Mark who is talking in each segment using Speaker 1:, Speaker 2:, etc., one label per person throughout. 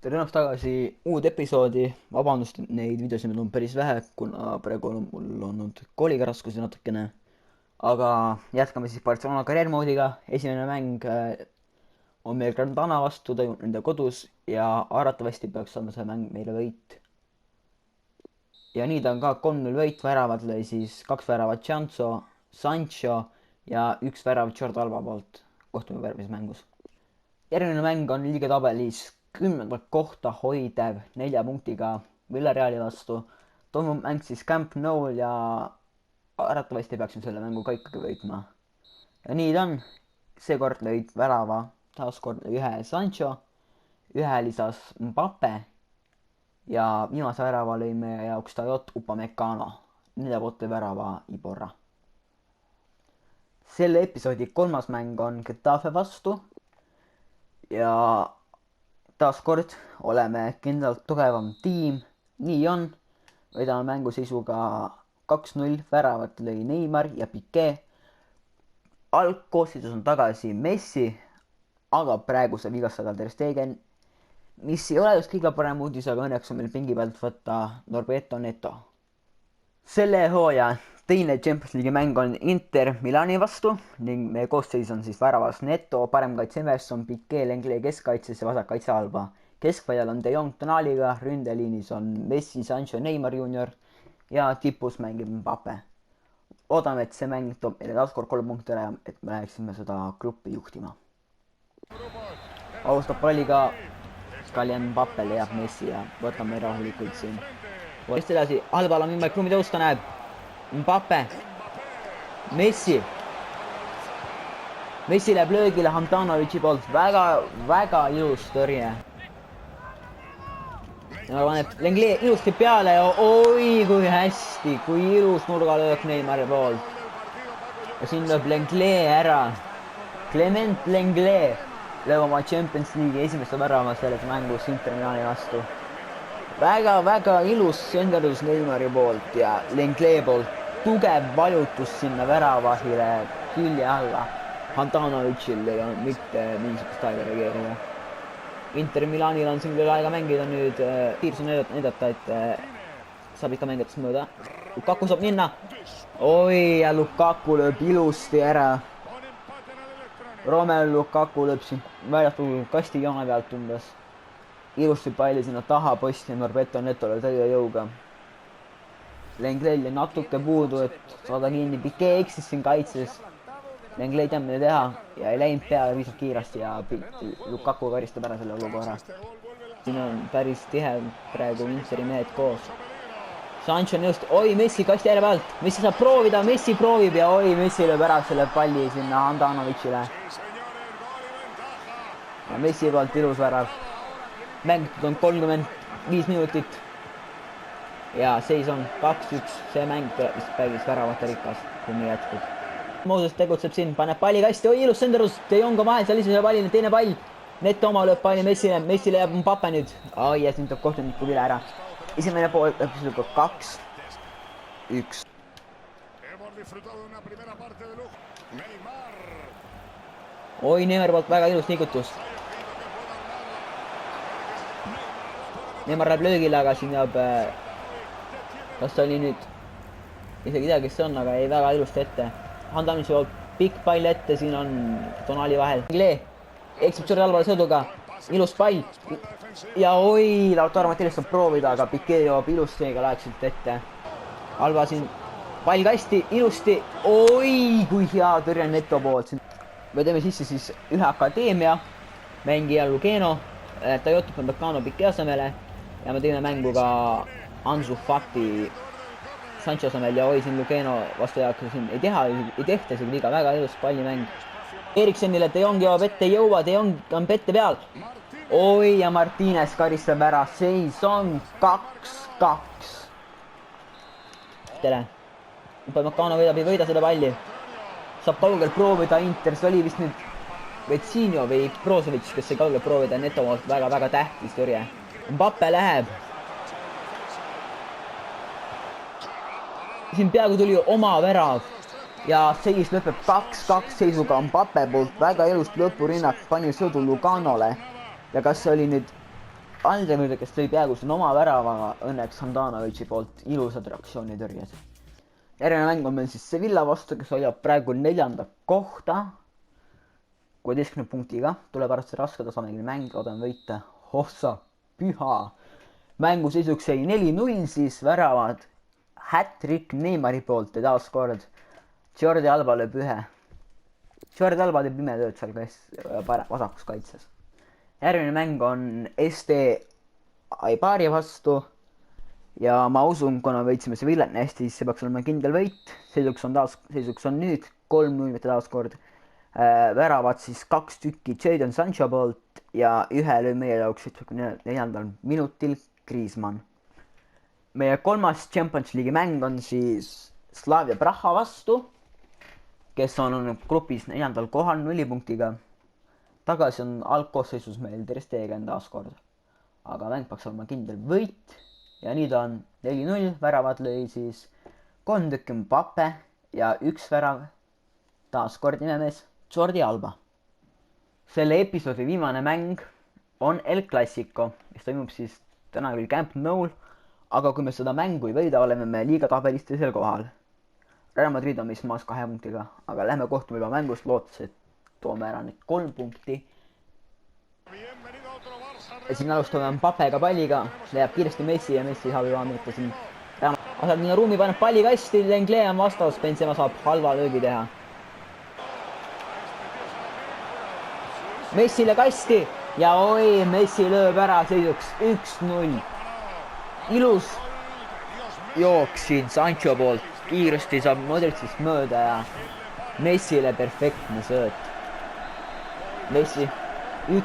Speaker 1: tere ennast tagasi uud episoodi, vabandust, et neid videosid on päris vähe, kuna praegu on mul olnud kooliga raskusi natukene. aga jätkame siis Barcelona karjäärimoodiga. Esimene mäng on meil Grandana vastu, toimub nende kodus ja arvatavasti peaks saama see mäng meile võit. ja nii ta on ka 3-0 võit, väravad lõi siis 2 väravat Chancho, Sancho ja 1 värav Jordi Alba poolt. kohtume järgmises mängus. järgmine mäng on liiga tabelis 10. kohta hoidev 4 punktiga Villareali vastu. toimub mäng siis Camp Nou'l ja arvatavasti peaksime selle mängu ka ikkagi võitma. ja nii ta on. seekord lõid värava taaskord ühe Sancho, ühe lisas Mbappe ja viimase värava lõi meie jaoks Dayot Upamecano. 4 poolt lõi värava Iborra. selle episoodi 3. mäng on Getafe vastu ja taaskord oleme kindlalt tugevam tiim. nii on, võidame mänguseisuga 2-0, väravat lõi Neymar ja Piqué. algkoosseisus on tagasi Messi, aga praegu saab vigastada Ter Stegen, mis ei ole just kõige parem uudis, aga õnneks on meil pingi pealt võtta Norberto Neto. selle hooaja teine Champions League'i mäng on Inter Milani vastu ning meie koosseis on siis väravas Neto, paremkaitse Emerson, Piqué, Lenglet keskkaitses ja vasakkaitse Alba. keskväljal on De Jong Tonaliga, ründeliinis on Messi, Sancho, Neymar Junior ja tipus mängib Mbappe. oodame, et see mäng toob meile taaskord 3 punkti ära, et me läheksime seda gruppi juhtima. alustab palliga Kylian Mbappe, leiab Messi ja võtame rahulikult siin. just edasi, Albal on võimalik ruumi tõusta, näeb Mbappe, Messi läheb löögile Handanovici poolt, väga ilus tõrje. ja paneb Lenglet ilusti peale ja oi kui hästi, kui ilus nurgalöök Neymari poolt. ja siin lööb Lenglet ära. Clement Lenglet lööb oma Champions League'i esimeste värava selles mängus Inter Milani vastu. väga ilus senderdus Neymari poolt ja Lenglet poolt. tugev vajutus sinna väravahile külje alla. Handanovitšil ei olnud mitte mingisugust aega reageerida. Inter Milanil on siin küll aega mängida nüüd. Piirsus näidata, et saab ikka mängida mööda. Lukaku saab minna. oi, ja Lukaku lööb ilusti ära. Romelu Lukaku lööb siin väljatul kasti joone pealt umbes. ilusti palli sinna taha posti Norberto Netole täie jõuga. Lenglet jäi natuke puudu, et saada kinni. Piqué eksis siin kaitses. Lenglet ei teadnud mida teha ja ei läinud peale piisavalt kiiresti ja Lukaku karistab ära selle olukorra. siin on päris tihe praegu Interi mehed koos. Sancho on just, oi Messi kasti ääre pealt. Messi saab proovida, Messi proovib ja oi Messi lööb ära selle palli sinna Handanovicile. ja Messi poolt ilus värav. mängitud on 35 minutit. ja seis on 2-1, see mäng tuleb vist päris väravate rikas, kui nii jätkub. Mooses tegutseb siin, paneb palli kasti, oi ilus senderus, De Jong on vahel, seal lisab pallile, teine pall. Neto oma lööb palli Messile, Messi leiab Mbappe nüüd. oi, ja siin tuleb kohtuniku üle ära. esimene pool lõpus 2-1. oi, Neymar poolt väga ilus liigutus. Neymar läheb löögile, aga siin jääb kas oli nüüd isegi ei tea, kes see on, aga jäi väga ilusti ette. Handanovici poolt pikk pall ette, siin on Tonali vahel. Eksib Jordi Albale sõduga, ilus pall ja oi, Lautaro Martinez saab proovida, aga Piqué joob ilusti ega lähekselt ette. Alba siin pall kasti, ilusti, oi kui hea tõrje Neto poolt. me teeme sisse siis ühe akadeemia mängija Lugeno, Dayot Upamecano Piqué asemele ja me teeme mängu ka Ansu Fati Sancho asemel ja oi siin Lugeno vastu jaoks siin ei tehta isegi liiga, väga ilus pallimäng. Eriksenile De Jong jõuab ette, ei jõua, De Jong on pette peal. oi ja Martinez karistab ära, seis on 2-2. Upamecano võidab, ei võida seda palli. saab kaugel proovida Inter, see oli vist nüüd Vetsinho või Brozovic, kes sai kaugel proovida Neto poolt, väga tähtis tõrje. Mbappe läheb. siin peaaegu tuli oma värav ja seis lõpeb 2-2 seisuga Mbappe poolt. väga ilust lõpurünnak pani sõdu Luganole ja kas see oli nüüd Alderweireld, kes lõi peaaegu siin oma väravaga, õnneks Handanovici poolt ilusad reaktsioonitõrjed. Järgmine mäng on meil siis Sevilla vastu, kes hoiab praegu 4. kohta 16 punktiga. Tuleb arvestada raske tasemega mäng, loodame võita. Hossa, püha. Mängu seisuks jäi 4-0, siis väravad hat-trick Neymari poolt ja taas kord Jordi Alba lööb ühe. Jordi Alba teeb pime tööd seal vasakus kaitses. Järgmine mäng on SD Aibari vastu ja ma usun, kuna võitsime Sevillat hästi, siis see peaks olema kindel võit. Seisuks on nüüd 3-0 mitte taas kord. Väravad siis 2 tükki Jadon Sancho poolt ja ühe löö meie jaoks 74. minutil Griezmann. Meie 3. Champions League'i mäng on siis Slavia Praha vastu, kes on grupis 4. kohal 0 punktiga. Tagasi on algkoosseisus meil Ter Stegen taas kord. Aga mäng peaks olema kindel võit ja nii ta on 4-0. Väravad lõi siis 3 tükki Mbappe ja 1 värav taas kord nimemees Jordi Alba. Selle episoodi viimane mäng on El Clasico, mis toimub siis täna küll Camp Nou'l, aga kui me seda mängu ei võida, oleme me liiga tabelis teisel kohal. Real Madrid on meist maas 2 punktiga, aga lähme kohtume juba mängust lootes, et toome ära need 3 punkti. Ja siin alustame Mbappega palliga, leiab kiiresti Messi ja Messi saab juba mõõta siin. Asad minna ruumi, paneb palli kasti, Lenglet on vastas, Benzema saab halva löögi teha. Messile kasti ja oi, Messi lööb ära seisuks 1-0. Ilus jooks siin Sancho poolt, kiiresti saab Modricist mööda ja Messile perfektne sööt. Messi 1,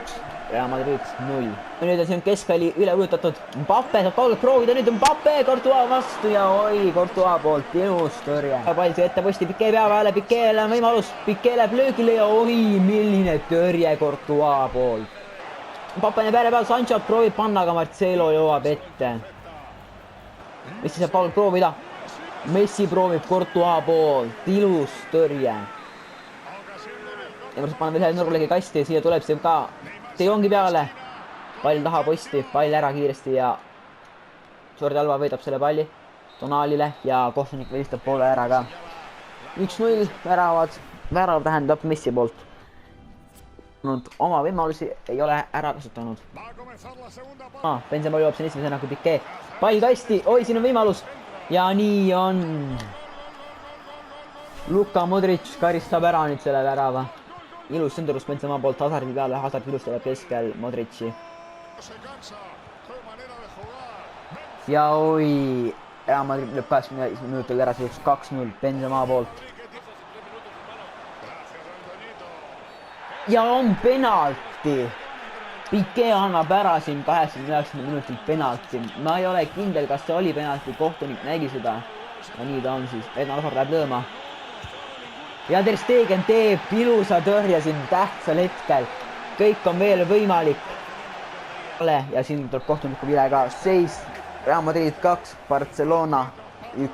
Speaker 1: Real Madrid 0. Nüüd on siin keskväli üle ujutatud. Mbappe saab kaugelt proovida, nüüd Mbappe Courtois vastu ja oi, Courtois poolt ilus tõrje. Pall see ette posti, Piqué peab hääle, Piqué'l on võimalus, Piqué läheb löögile ja oi, milline tõrje Courtois poolt. Mbappe näeb ääre peal, Sancho proovib panna, aga Marcelo jõuab ette. Messi saab kaugelt proovida. Messi proovib Courtois poolt, ilus tõrje. Ja ma panen veel ühe nurgalegi kasti ja siia tuleb see ka De Jongi peale. Pall taha posti, pall ära kiiresti ja Jordi Alba võidab selle palli Tonalile ja kohtunik välistab poole ära ka. 1-0 värav tähendab Messi poolt. Oma võimalusi ei ole ära kasutanud. Benzema jõuab siin esimesena kui Piqué. Pall kasti, oi siin on võimalus ja nii on. Luka Modric karistab ära nüüd selle värava. Ilus sõndurus Benzema poolt Hazardi peale, Hazard ilustab keskel Modrici. Ja oi, Real Madrid lööb 80 minutil ära, see 2-0 Benzema poolt. Ja on penalti. Piqué annab ära siin 89 minutil penalti. Ma ei ole kindel, kas see oli penalti, kohtunik nägi seda. Ja nii ta on siis, Hazard läheb lööma. Ja Ter Stegen teeb ilusa tõrje siin tähtsal hetkel. Kõik on veel võimalik. Ja siin tuleb kohtuniku vile ka. Seis Real Madrid 2, Barcelona 1.